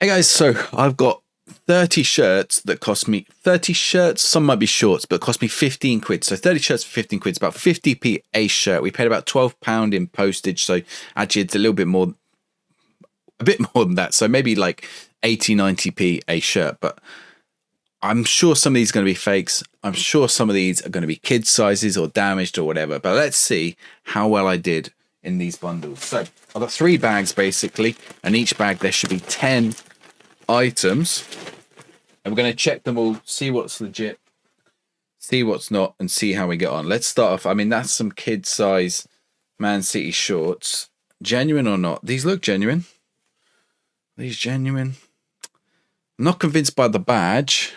Hey guys, so I've got 30 shirts that cost me 30 shirts, some might be shorts, but cost me 15 quid. So 30 shirts for 15 quid, it's about 50p a shirt. We paid about £12 in postage, so actually it's a little bit more, a bit more than that. So maybe like 80, 90p a shirt, but I'm sure some of these are going to be fakes. I'm sure some of these are going to be kid sizes or damaged or whatever, but let's see how well I did in these bundles. So I've got 3 bags basically, and each bag there should be 10 items, and we're going to check them all, see what's legit, see what's not, and see how we get on. Let's start off. I mean, that's some kid size Man City shorts. Genuine or not? These look genuine. These genuine. I'm not convinced by the badge.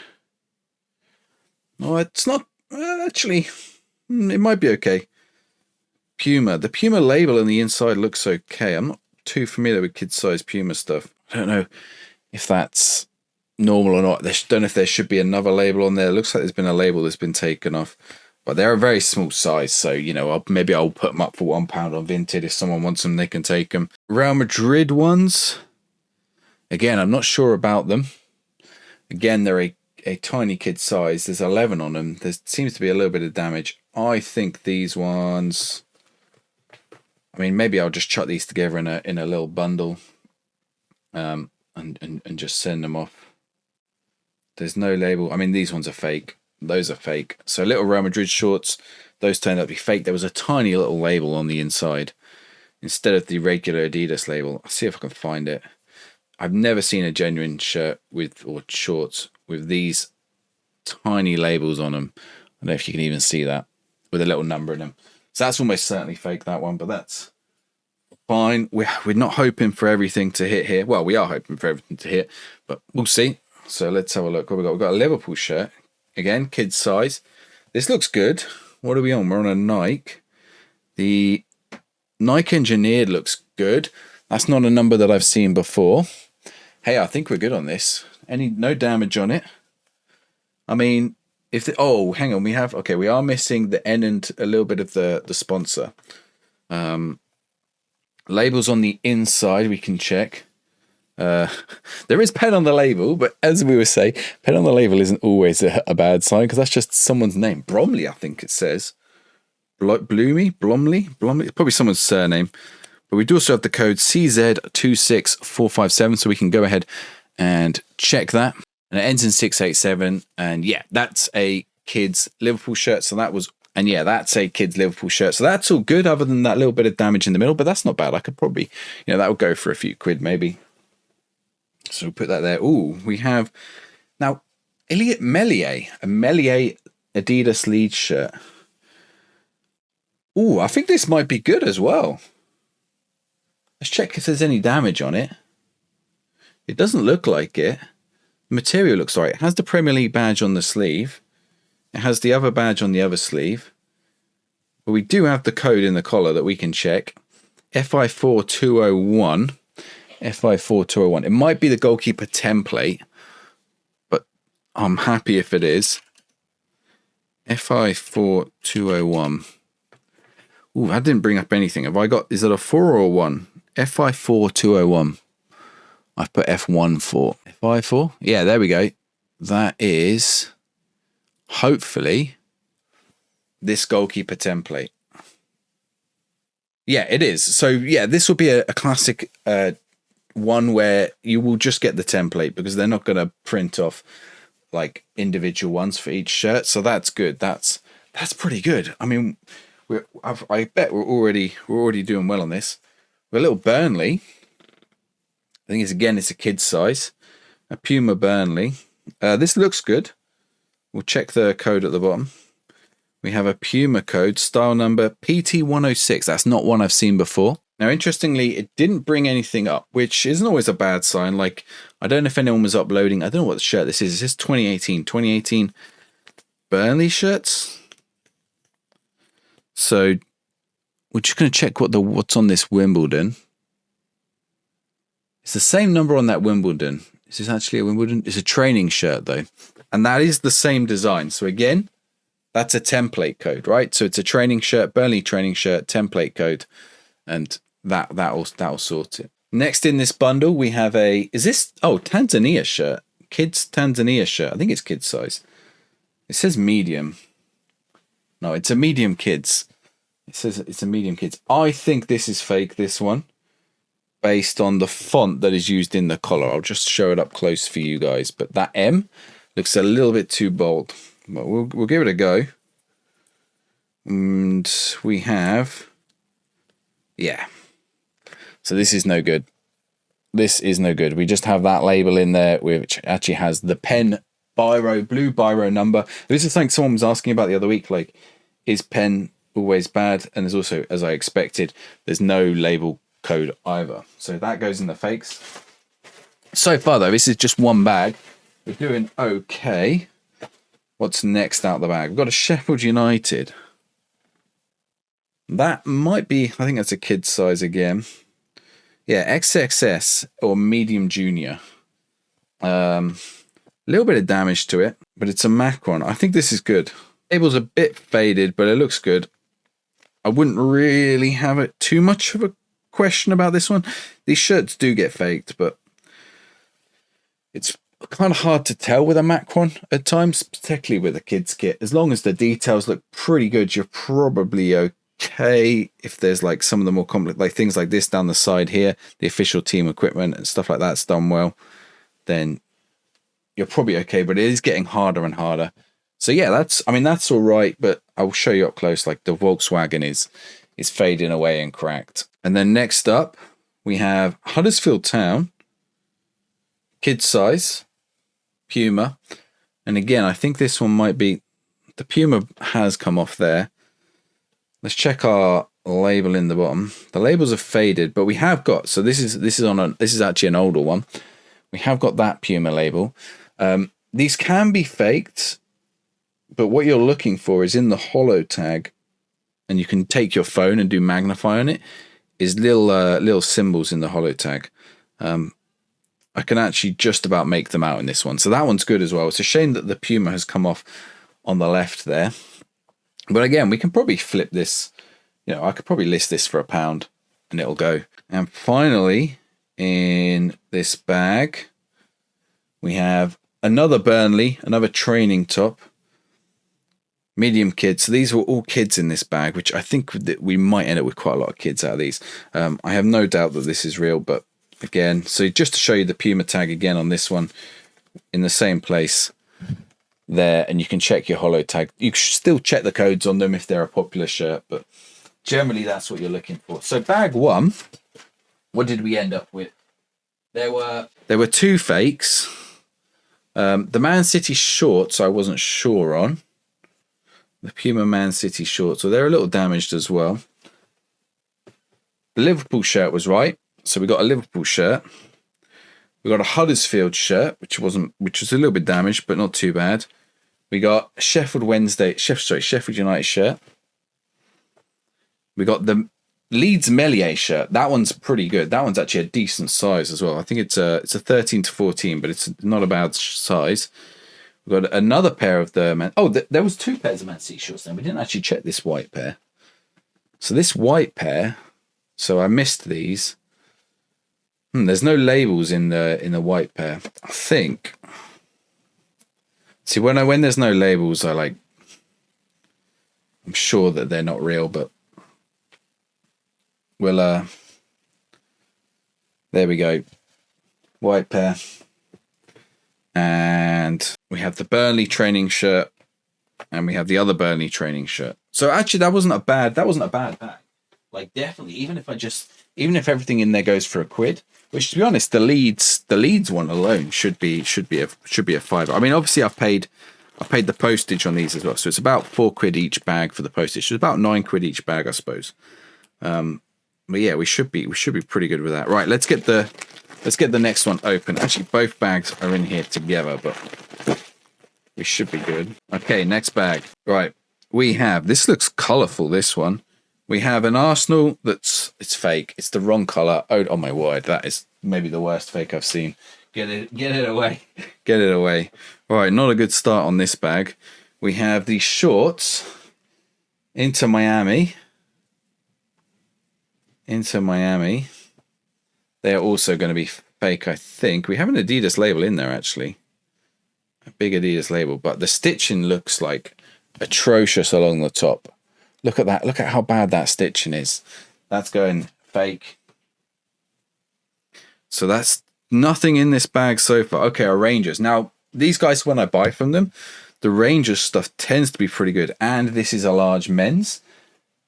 No, it's not. Actually, it might be okay. Puma. The Puma label on the inside looks okay. I'm not too familiar with kid size Puma stuff. I don't know if that's normal or not. I don't know if there should be another label on there. It looks like there's been a label that's been taken off, but they're a very small size, so you know, maybe I'll put them up for £1 on Vinted. If someone wants them, they can take them. Real Madrid ones, again, I'm not sure about them. Again, they're a tiny kid size. There's 11 on them. There seems to be a little bit of damage. I think these ones, I mean, maybe I'll just chuck these together in a little bundle, and just send them off. There's no label. I mean, these ones are fake. Those are fake. So little Real Madrid shorts, those turned out to be fake. There was a tiny little label on the inside instead of the regular Adidas label. I'll see if I can find it. I've never seen a genuine shirt with, or shorts with these tiny labels on them. I don't know if you can even see that, with a little number in them. So that's almost certainly fake, that one, but that's fine. We're not hoping for everything to hit here. Well, we are hoping for everything to hit, but we'll see. So let's have a look. What we got? We've got a Liverpool shirt. Again, kid size. This looks good. What are we on? We're on a Nike. The Nike Engineered looks good. That's not a number that I've seen before. Hey, I think we're good on this. No damage on it. I mean, oh, hang on. We are missing the N and a little bit of the sponsor. Labels on the inside we can check. There is pen on the label, but as we were saying, pen on the label isn't always a bad sign, because that's just someone's name. Bromley, I think it says. Blomley? It's probably someone's surname. But we do also have the code CZ26457, so we can go ahead and check that. And it ends in 687. And yeah, that's a kid's Liverpool shirt. That's a kid's Liverpool shirt. So that's all good, other than that little bit of damage in the middle, but that's not bad. I could probably, that would go for a few quid maybe. So we'll put that there. Ooh, we have now Elliot Meslier, a Meslier Adidas Leeds shirt. Ooh, I think this might be good as well. Let's check if there's any damage on it. It doesn't look like it. The material looks alright. It has the Premier League badge on the sleeve. It has the other badge on the other sleeve. But we do have the code in the collar that we can check. FI4201. FI4201. It might be the goalkeeper template, but I'm happy if it is. FI4201. Ooh, that didn't bring up anything. Is it a 4 or a 1? FI4201. I've put F14. FI4? Yeah, there we go. That is hopefully this goalkeeper template. Yeah, it is. So yeah, this will be a classic one where you will just get the template, because they're not going to print off like individual ones for each shirt. So that's good. That's pretty good. I mean, I bet we're already doing well on this. We're a little Burnley. I think it's a kid's size. A Puma Burnley. This looks good. We'll check the code at the bottom. We have a Puma code, style number PT106. That's not one I've seen before. Now, interestingly, it didn't bring anything up, which isn't always a bad sign. Like, I don't know if anyone was uploading. I don't know what shirt this is. It says 2018 Burnley shirts. So we're just going to check what's on this Wimbledon. It's the same number on that Wimbledon. Is this actually a Wimbledon? It's a training shirt, though. And that is the same design. So again, that's a template code, right? So it's a training shirt, Burnley training shirt, template code. And that'll sort it. Next in this bundle, we have is this, Tanzania shirt. Kids Tanzania shirt. I think it's kids size. It says medium. No, it's a medium kids. It says it's a medium kids. I think this is fake, this one, based on the font that is used in the collar. I'll just show it up close for you guys. But that M looks a little bit too bold. But we'll give it a go. And we have, yeah. So this is no good. This is no good. We just have that label in there, which actually has the pen biro, blue biro number. This is something someone was asking about the other week. Like, is pen always bad? And there's also, as I expected, there's no label code either. So that goes in the fakes. So far, though, this is just one bag. We're doing okay. What's next out the bag? We've got a Sheffield United. That might be, I think that's a kid's size again. Yeah, XXS or medium junior. A little bit of damage to it, but it's a Macron. I think this is good. Label's a bit faded, but it looks good. I wouldn't really have it too much of a question about this one. These shirts do get faked, but it's kind of hard to tell with a Macron at times, particularly with a kids kit. As long as the details look pretty good, you're probably okay. If there's like some of the more complex, like things like this down the side here, the official team equipment and stuff like that's done well, then you're probably okay. But it is getting harder and harder. So yeah, that's all right. But I'll show you up close. Like the Volkswagen is fading away and cracked. And then next up we have Huddersfield Town, kid size, Puma. And again, I think this one might be, the Puma has come off there. Let's check our label in the bottom. The labels are faded, but we have got, so this is actually an older one. We have got that Puma label. These can be faked, but what you're looking for is in the holo tag, and you can take your phone and do magnify on it, is little symbols in the holo tag. I can actually just about make them out in this one. So that one's good as well. It's a shame that the Puma has come off on the left there. But again, we can probably flip this. You know, I could probably list this for £1 and it'll go. And finally, in this bag, we have another Burnley, another training top. Medium kids. So these were all kids in this bag, which I think that we might end up with quite a lot of kids out of these. I have no doubt that this is real, but again, so just to show you the Puma tag again on this one, in the same place there, and you can check your holo tag. You should still check the codes on them if they're a popular shirt, but generally that's what you're looking for. So bag one, what did we end up with? There were two fakes. The Man City shorts I wasn't sure on. The Puma Man City shorts, so they're a little damaged as well. The Liverpool shirt was right. So we got a Liverpool shirt. We got a Huddersfield shirt, which was a little bit damaged, but not too bad. We got a Sheffield United shirt. We got the Leeds Melier shirt. That one's pretty good. That one's actually a decent size as well. I think it's a 13 to 14, but it's not a bad size. We got another pair of the Man. Oh, there was two pairs of Man City shorts then. We didn't actually check this white pair. So this white pair. So I missed these. There's no labels in the white pair. I think. See, when there's no labels, I'm sure that they're not real, but we'll there we go. White pair. And we have the Burnley training shirt, and we have the other Burnley training shirt. So actually that wasn't a bad bag. Like definitely, even if everything in there goes for £1, which to be honest, the Leeds one alone should be a £5. I mean, obviously I've paid the postage on these as well, so it's about £4 each bag for the postage. So it's about £9 each bag, I suppose. But yeah, we should be pretty good with that. Right, let's get the next one open. Actually, both bags are in here together, but we should be good. Okay, next bag. Right, we have, this looks colourful, this one. We have an Arsenal it's fake. It's the wrong colour. Oh my word, that is maybe the worst fake I've seen. Get it away. Get it away. All right, not a good start on this bag. We have these shorts, Inter Miami. They're also going to be fake, I think. We have an Adidas label in there, actually. A big Adidas label, but the stitching looks like atrocious along the top. Look at that. Look at how bad that stitching is. That's going fake. So that's nothing in this bag so far. Okay, our Rangers. Now, these guys, when I buy from them, the Rangers stuff tends to be pretty good. And this is a large men's.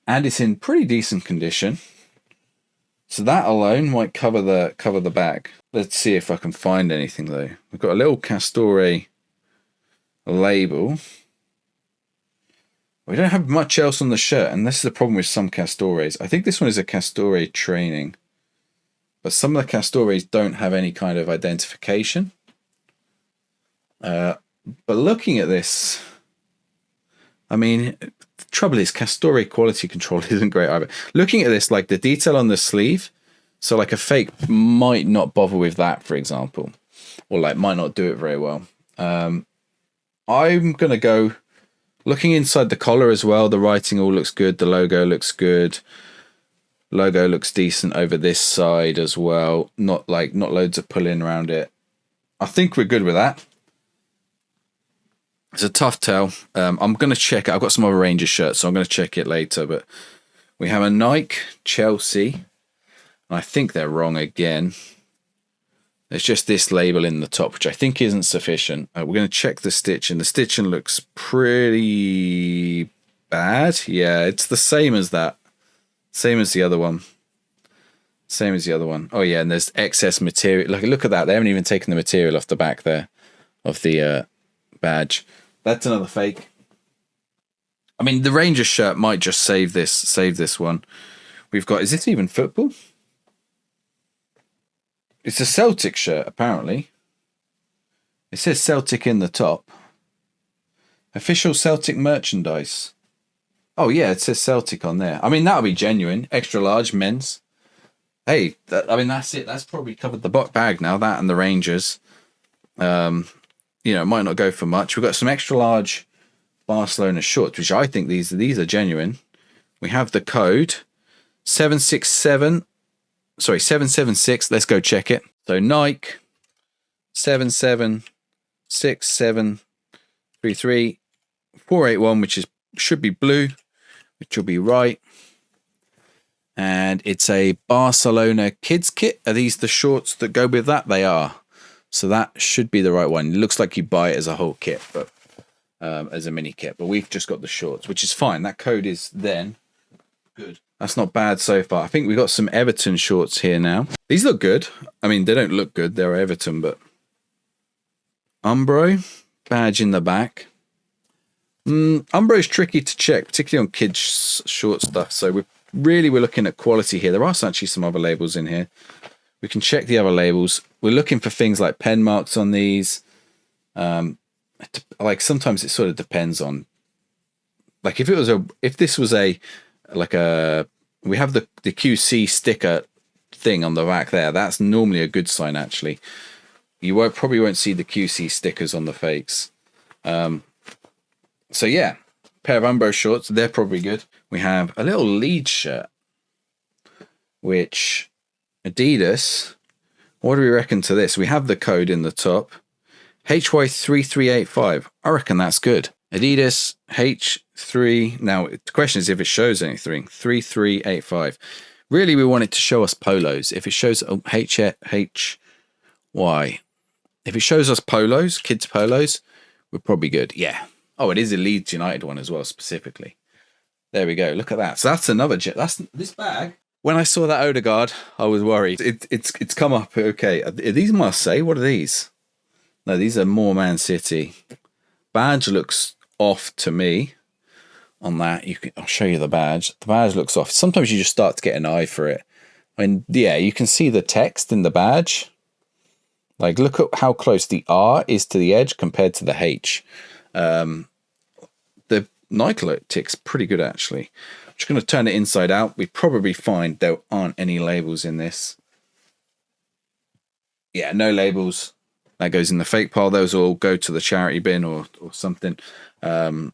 And it's in pretty decent condition. So that alone might cover the bag. Let's see if I can find anything, though. We've got a little Castore label. We don't have much else on the shirt, and this is the problem with some Castores. I think this one is a Castore training, but some of the Castores don't have any kind of identification. But looking at this, I mean, the trouble is Castore quality control isn't great either. Looking at this, like the detail on the sleeve, so like a fake might not bother with that, for example, or like might not do it very well. I'm going to go looking inside the collar as well. The writing all looks good. The logo looks good. Logo looks decent over this side as well. Not loads of pull-in around it. I think we're good with that. It's a tough tell. I'm going to check it. I've got some other Rangers shirts, so I'm going to check it later. But we have a Nike Chelsea. I think they're wrong again. There's just this label in the top, which I think isn't sufficient. We're going to check the stitching. The stitching looks pretty bad. Yeah, it's the same as that. Same as the other one. Same as the other one. Oh, yeah, and there's excess material. Look at that. They haven't even taken the material off the back there of the badge. That's another fake. I mean, the Rangers shirt might just save this one. We've got, is this even football? It's a Celtic shirt, apparently. It says Celtic in the top. Official Celtic merchandise. Oh, yeah, it says Celtic on there. I mean, that'll be genuine. Extra large men's. Hey, that's it. That's probably covered the bag now, that and the Rangers. It might not go for much. We've got some extra large Barcelona shorts, which I think these are genuine. We have the code 776. Let's go check it. So Nike 776733481, which should be blue, which will be right. And it's a Barcelona kids kit. Are these the shorts that go with that? They are. So that should be the right one. It looks like you buy it as a whole kit, but as a mini kit. But we've just got the shorts, which is fine. That code is then good. That's not bad so far. I think we got some Everton shorts here now. These look good. I mean, they don't look good. They're Everton, but Umbro badge in the back. Umbro is tricky to check, particularly on kids short stuff. So we're looking at quality here. There are actually some other labels in here. We can check the other labels. We're looking for things like pen marks on these. Like sometimes it sort of depends on, like if this was we have the QC sticker thing on the back there. That's normally a good sign, actually. You probably won't see the QC stickers on the fakes. So yeah, pair of Umbro shorts. They're probably good. We have a little Leeds shirt, which Adidas. What do we reckon to this? We have the code in the top. HY3385. I reckon that's good. Adidas H3. Now, the question is if it shows anything. 3385. Really, we want it to show us polos. If it shows HY. If it shows us polos, kids polos, we're probably good. Yeah. Oh, it is a Leeds United one as well, specifically. There we go. Look at that. So that's another That's this bag. When I saw that Odegaard, I was worried. It's come up. Okay. Are these Marseille? What are these? No, these are more Man City. Badge looks off to me on that. I'll show you the badge. The badge looks off. Sometimes you just start to get an eye for it. I mean, yeah, you can see the text in the badge. Like, look at how close the R is to the edge compared to the H. The Nike look ticks pretty good, actually. I'm just going to turn it inside out. We probably find there aren't any labels in this. Yeah, no labels. That goes in the fake pile. Those all go to the charity bin or something. I'll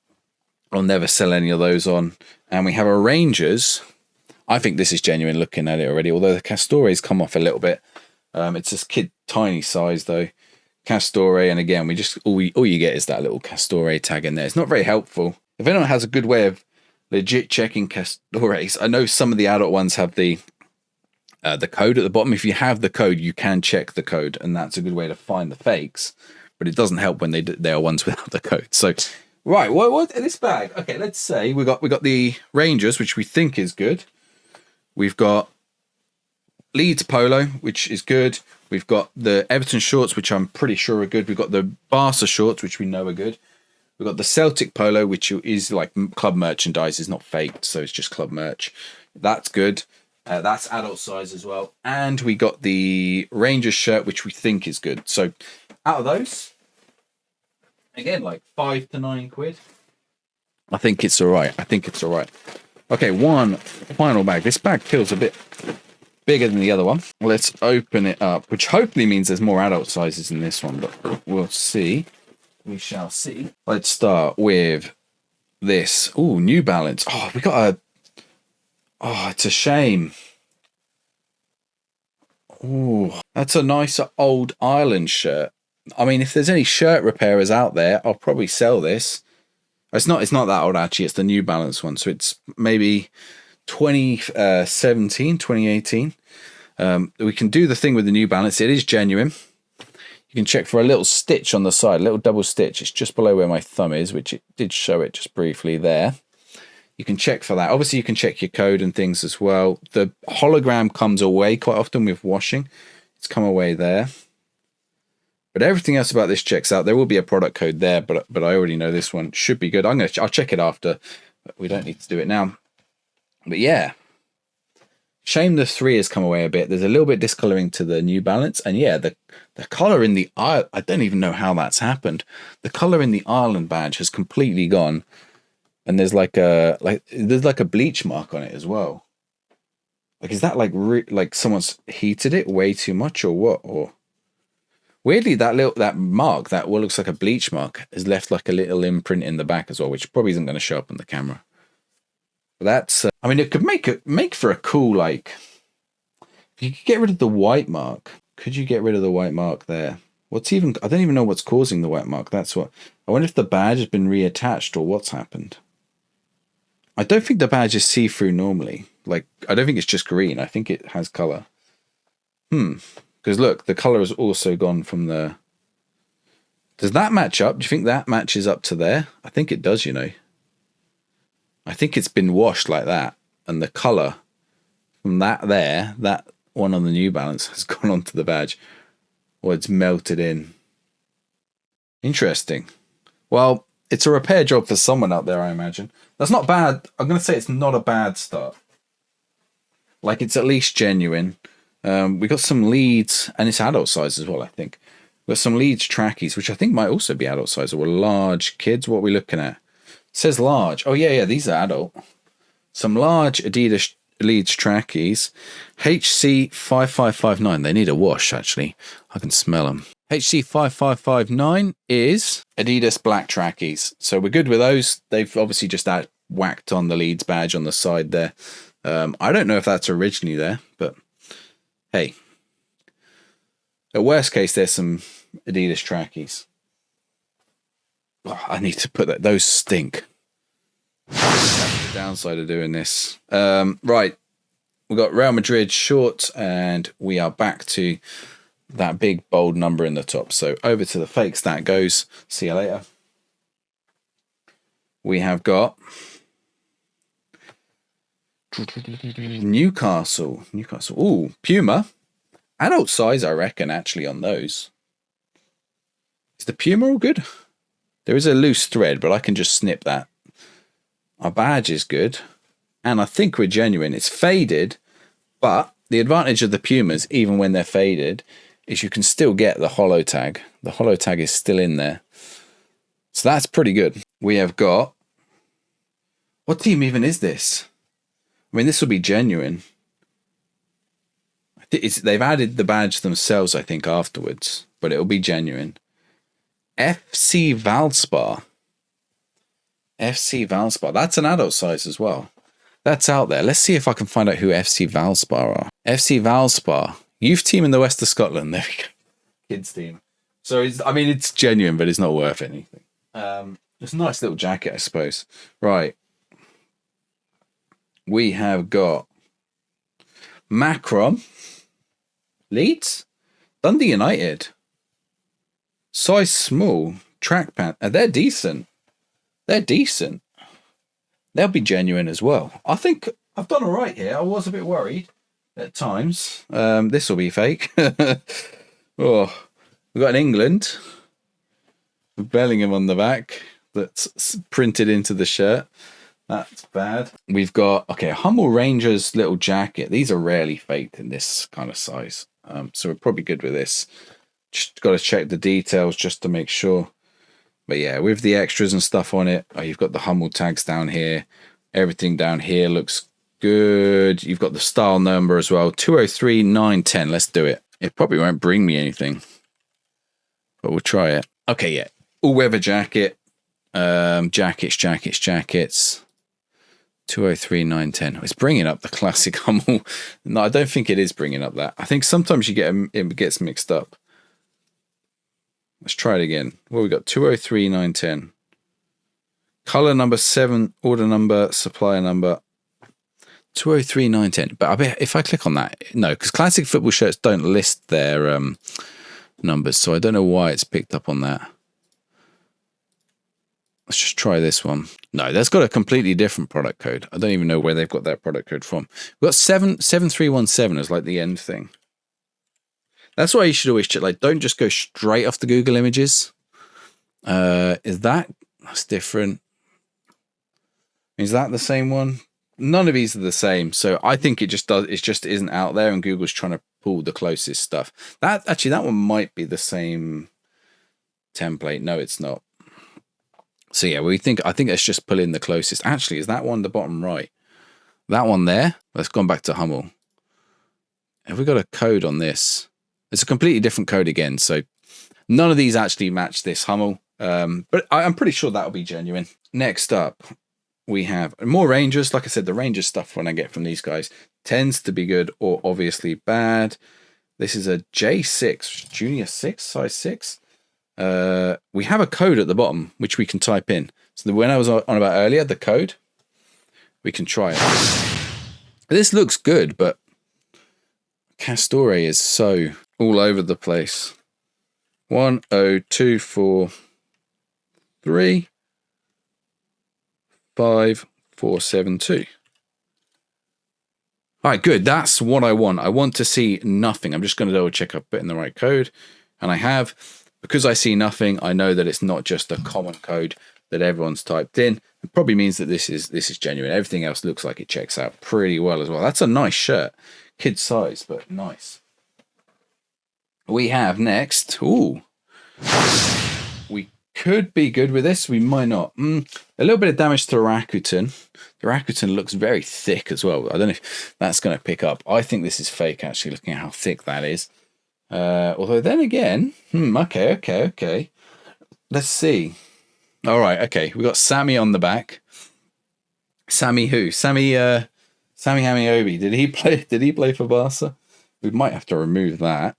never sell any of those on. And we have a Rangers. I think this is genuine looking at it already, although the Castore's come off a little bit. It's just tiny size though. Castore, and again, we just all you get is that little Castore tag in there. It's not very helpful. If anyone has a good way of legit checking Castores, I know some of the adult ones have the code at the bottom. If you have the code, you can check the code, and that's a good way to find the fakes. But it doesn't help when they are ones without the code. So, right, what in this bag? Okay, let's say we got the Rangers, which we think is good. We've got Leeds Polo, which is good. We've got the Everton shorts, which I'm pretty sure are good. We've got the Barca shorts, which we know are good. We've got the Celtic Polo, which is like club merchandise, is not faked, so it's just club merch. That's good. That's adult size as well. And we got the Rangers shirt, which we think is good. So out of those, again, like 5 to 9 quid. I think it's all right. Okay, one final bag. This bag feels a bit bigger than the other one. Let's open it up, which hopefully means there's more adult sizes in this one, but we'll see. We shall see. Let's start with this. Oh, New Balance. Oh, we got a... Oh, it's a shame. Oh, that's a nice old Ireland shirt. I mean, if there's any shirt repairers out there, I'll probably sell this. It's not that old, actually. It's the New Balance one. So it's maybe 2017, 2018. We can do the thing with the New Balance. It is genuine. You can check for a little stitch on the side, a little double stitch. It's just below where my thumb is, which it did show it just briefly there. You can check for that. Obviously, you can check your code and things as well. The hologram comes away quite often with washing. It's come away there. But everything else about this checks out. There will be a product code there, but I already know this one should be good. I'll check it after, but we don't need to do it now. But yeah, shame the 3 has come away a bit. There's a little bit discoloring to the New Balance, and yeah, the color in the I don't even know how that's happened. The color in the Ireland badge has completely gone, and there's like a bleach mark on it as well. Like, is that like someone's heated it way too much or what? Or weirdly, that mark, that what looks like a bleach mark, has left like a little imprint in the back as well, which probably isn't going to show up on the camera. But that's, I mean, it could make for a cool, like, if you could get rid of the white mark. Could you get rid of the white mark there? I don't even know what's causing the white mark. That's what, I wonder if the badge has been reattached or what's happened. I don't think the badge is see-through normally. Like, I don't think it's just green. I think it has color. Because look, the color has also gone from the... Does that match up? Do you think that matches up to there? I think it does, you know. I think it's been washed like that. And the color from that one on the New Balance has gone onto the badge. Or it's melted in. Interesting. Well, it's a repair job for someone out there, I imagine. That's not bad. I'm going to say it's not a bad start. Like, it's at least genuine. We got some Leeds, and it's adult size as well, I think. We got some Leeds trackies, which I think might also be adult size, or large kids. What are we looking at? It says large. Oh, yeah, these are adult. Some large Adidas Leeds trackies. HC5559. They need a wash, actually. I can smell them. HC5559 is Adidas black trackies. So we're good with those. They've obviously just whacked on the Leeds badge on the side there. I don't know if that's originally there, but hey. At worst case, there's some Adidas trackies. Oh, I need to put that. Those stink. That's the downside of doing this. Right. We've got Real Madrid shorts, and we are back to that big bold number in the top. So over to the fakes that goes. See you later. We have got Newcastle. Ooh, Puma. Adult size, I reckon, actually, on those. Is the Puma all good? There is a loose thread, but I can just snip that. Our badge is good. And I think we're genuine. It's faded, but the advantage of the Pumas, even when they're faded, is you can still get the holo tag. The holo tag is still in there. So that's pretty good. We have got... What team even is this? I mean, this will be genuine. They've added the badge themselves, I think, afterwards. But it'll be genuine. FC Valspar. FC Valspar. That's an adult size as well. That's out there. Let's see if I can find out who FC Valspar are. FC Valspar, youth team in the west of Scotland. There we go. Kids team. So I mean, it's genuine, but it's not worth anything. It's a nice little jacket, I suppose. Right. We have got Macron, Leeds, Dundee United, size small, track pant. They're decent. They're decent. They'll be genuine as well. I think I've done all right here. I was a bit worried at times. This will be fake. Oh, we've got an England. Bellingham on the back. That's printed into the shirt. That's bad. We've got, okay, Hummel Rangers little jacket. These are rarely faked in this kind of size. So we're probably good with this. Just got to check the details just to make sure. But yeah, with the extras and stuff on it, you've got the Hummel tags down here. Everything down here looks good. You've got the style number as well. 203910. Let's do it. It probably won't bring me anything, but we'll try it. Okay, yeah. All-weather jacket. Jackets. 203910. It's bringing up the classic Hummel. No, I don't think it is bringing up that. I think sometimes it gets mixed up. Let's try it again. Well, we got 203910. Color number 7, order number, supplier number 203910. But I bet if I click on that, no, because classic football shirts don't list their numbers, so I don't know why it's picked up on that. Let's just try this one. No, that's got a completely different product code. I don't even know where they've got that product code from. We've got 7317 as like the end thing. That's why you should always check. Like, don't just go straight off the Google images. That's different. Is that the same one? None of these are the same. So I think it just isn't out there, and Google's trying to pull the closest stuff. That one might be the same template. No, it's not. So yeah, I think let's just pull in the closest. Actually, is that one the bottom right? That one there? Let's go back to Hummel. Have we got a code on this? It's a completely different code again. So none of these actually match this Hummel. But I'm pretty sure that'll be genuine. Next up, we have more Rangers. Like I said, the Rangers stuff when I get from these guys tends to be good or obviously bad. This is a J6, Junior 6, size 6. We have a code at the bottom, which we can type in. So when I was on about earlier, the code, we can try it. This looks good, but Castore is so all over the place. 102435472. All right, good. That's what I want. I want to see nothing. I'm just going to double check I've put in the right code, and I have. Because I see nothing, I know that it's not just a common code that everyone's typed in. It probably means that this is genuine. Everything else looks like it checks out pretty well as well. That's a nice shirt. Kid size, but nice. We have next. Ooh. We could be good with this. We might not. A little bit of damage to Rakuten. The Rakuten looks very thick as well. I don't know if that's going to pick up. I think this is fake, actually, looking at how thick that is. Although then again, okay. Let's see. All right, okay. We got Sammy on the back. Sammy who? Sammy Hamiobi. Did he play for Barca? We might have to remove that.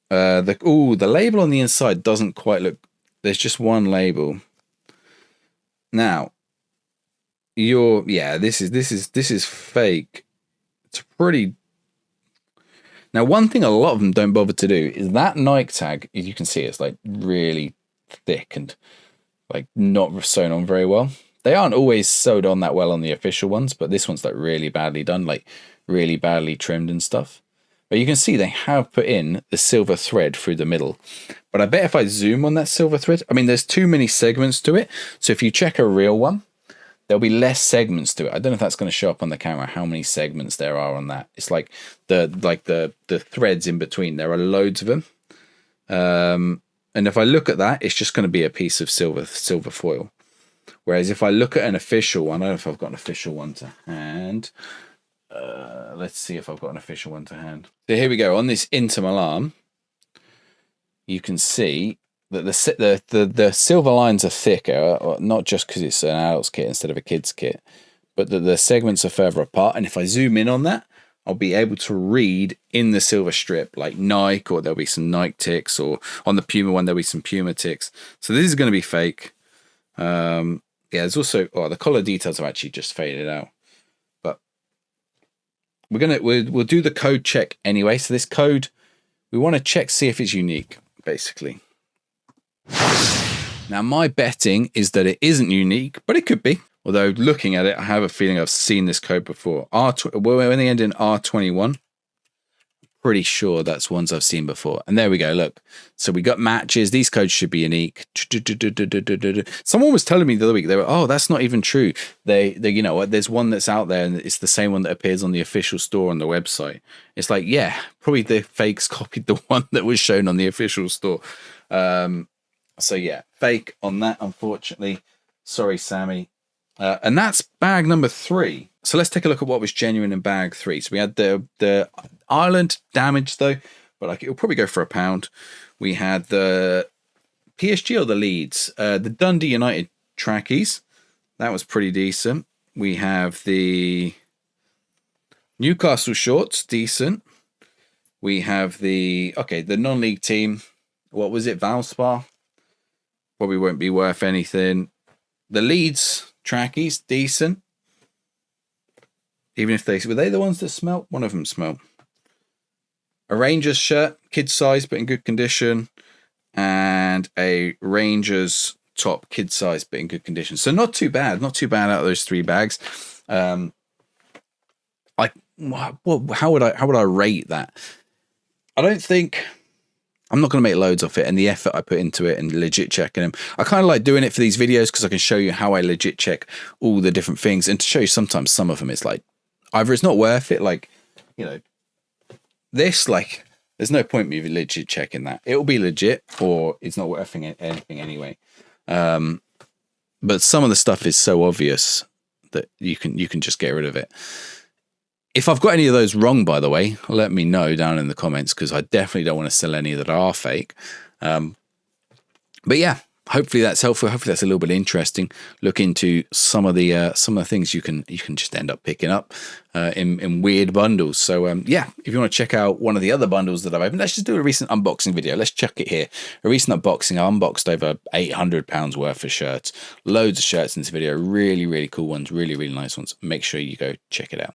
The label on the inside doesn't quite look. There's just one label. Now, this is fake. It's pretty. Now, one thing a lot of them don't bother to do is that Nike tag, as you can see, it's like really thick and like not sewn on very well. They aren't always sewed on that well on the official ones, but this one's like really badly done, like really badly trimmed and stuff. But you can see they have put in the silver thread through the middle. But I bet if I zoom on that silver thread, I mean, there's too many segments to it. So if you check a real one, there'll be less segments to it. I don't know if that's going to show up on the camera, how many segments there are on that. It's like the threads in between. There are loads of them. And if I look at that, it's just going to be a piece of silver foil. Whereas if I look at an official one, I don't know if I've got an official one to hand. Let's see if I've got an official one to hand. So here we go. On this Inter Milan, you can see that the silver lines are thicker, not just because it's an adult's kit instead of a kid's kit, but that the segments are further apart. And if I zoom in on that, I'll be able to read in the silver strip like Nike, or there'll be some Nike ticks, or on the Puma one, there'll be some Puma ticks. So this is going to be fake. Yeah, there's also, the collar details have actually just faded out. But we'll do the code check anyway. So this code, we want to check, see if it's unique, basically. Now, my betting is that it isn't unique, but it could be. Although looking at it, I have a feeling I've seen this code before. When they end in R21, pretty sure that's ones I've seen before. And there we go, look. So we got matches. These codes should be unique. Someone was telling me the other week, they were, oh, that's not even true. They you know what, there's one that's out there and it's the same one that appears on the official store on the website. It's like, yeah, probably the fakes copied the one that was shown on the official store. So yeah, fake on that, unfortunately. Sorry, Sammy. And that's bag number 3. So let's take a look at what was genuine in bag 3. So we had the Ireland damage though, but like it'll probably go for £1. We had the PSG or the Leeds, the Dundee United trackies. That was pretty decent. We have the Newcastle shorts, decent. We have the non-league team. What was it? Valspar. Probably won't be worth anything. The Leeds trackies, decent. Even if were they the ones that smelt? One of them smelt. A Rangers shirt, kid size but in good condition, and a Rangers top, kid size but in good condition. So not too bad out of those 3 bags. How would I rate that? I don't think. I'm not going to make loads of it, and the effort I put into it and legit checking them. I kind of like doing it for these videos because I can show you how I legit check all the different things, and to show you sometimes some of them it's like either it's not worth it, like, you know, this, like, there's no point me legit checking that. It'll be legit, or it's not worth anything anyway. But some of the stuff is so obvious that you can just get rid of it. If I've got any of those wrong, by the way, let me know down in the comments, because I definitely don't want to sell any that are fake. But yeah, hopefully that's helpful. Hopefully that's a little bit interesting. Look into some of the things you can just end up picking up in weird bundles. So yeah, if you want to check out one of the other bundles that I've opened, let's just do a recent unboxing video. Let's check it here. A recent unboxing. I unboxed over £800 worth of shirts. Loads of shirts in this video. Really, really cool ones. Really, really nice ones. Make sure you go check it out.